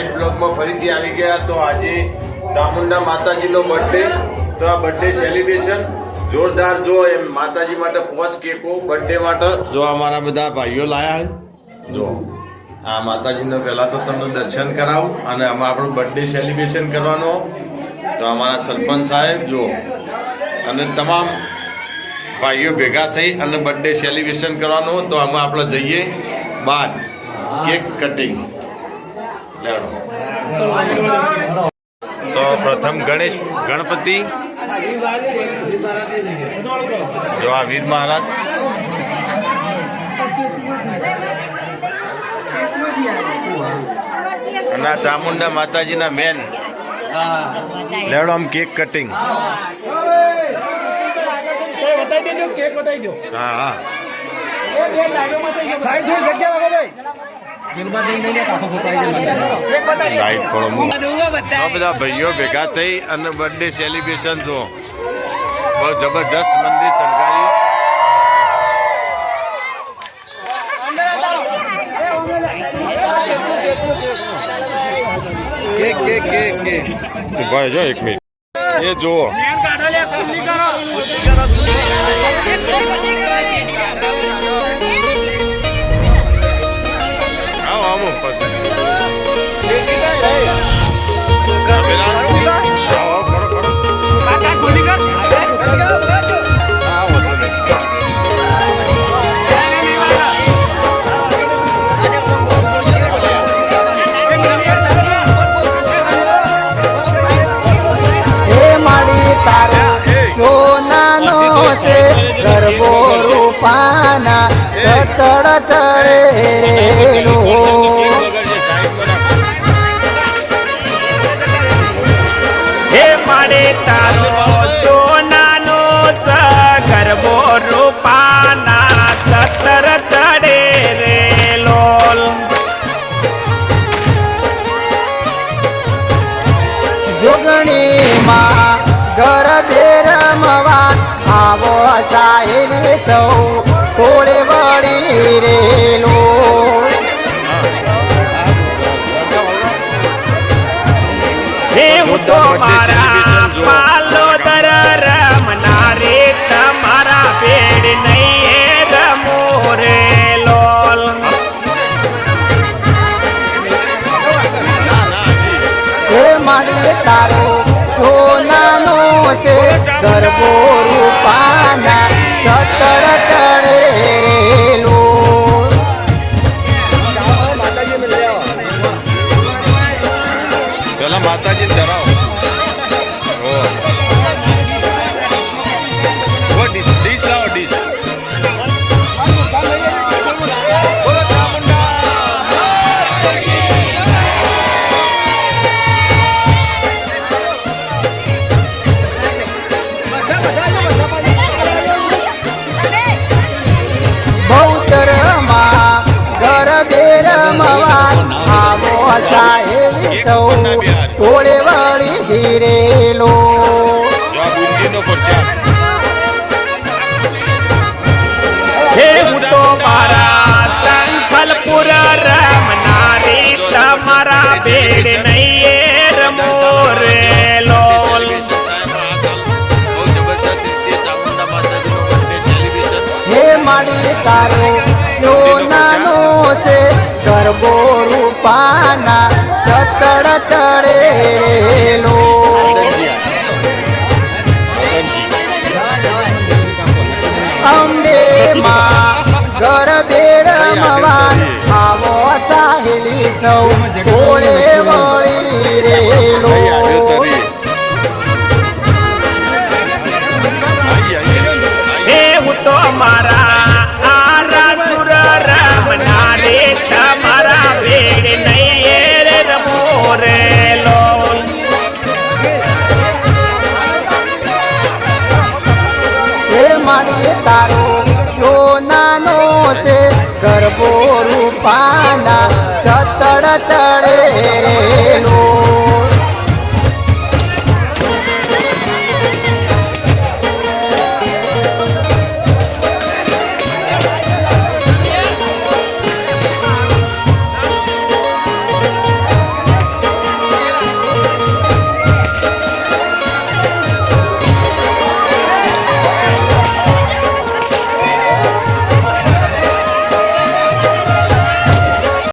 Live બ્લોગમાં ફરીથી આવી ગયા. તો આજે ચામુંડા માતાજીનો બર્થડે, તો આ બર્થડે સેલિબ્રેશન જોરદાર. જો એમ માતાજી માટે 5 કેકો બર્થડે માટે જો અમારા બધા ભાઈઓ લાયા. જો આ માતાજીનો પહેલા તો તમને દર્શન કરાવું અને આમાં આપણું બર્થડે સેલિબ્રેશન કરવાનો. તો અમારા સરપંચ સાહેબ જો અને તમામ ભાઈઓ ભેગા થઈ અને બર્થડે સેલિબ્રેશન કરવાનું. તો આમાં આપણે જઈએ બહાર કેક કટિંગ. તો પ્રથમ ગણપતિ જો આ વીર મહારાજ અને આ ચામુંડા માતાજીના મેન લેવડો આમ કેક કટિંગ. હા હા બધા ભાઈઓ ભેગા થઈ અને બર્થડે સેલિબ્રેશન જો બહુ જબરજસ્ત મંદિર સરકારી. ઉભા જો એક મિનિટ એ જુઓ. ગરબો રૂપાના તળ ચડેલો હે માડે તારો સોનાનો ગરબો રૂપાના સતર ચડે રેલો જોગણીમાં ગરબે રમવા આવો સાહેલી સૌ થોડે વળી રેલો હે હું તો મારા પાલો દર રમના રે તમારા પેડ નહીં રમો રેલો હે માડી તારો સોનાનો છે ગરબો રૂપાના સતળ ચડે રેલો. પેલા માતાજી ધરાવો ડીશ લાવો ડીશ. ગરબે રમવા આવો સાહેલી સૌ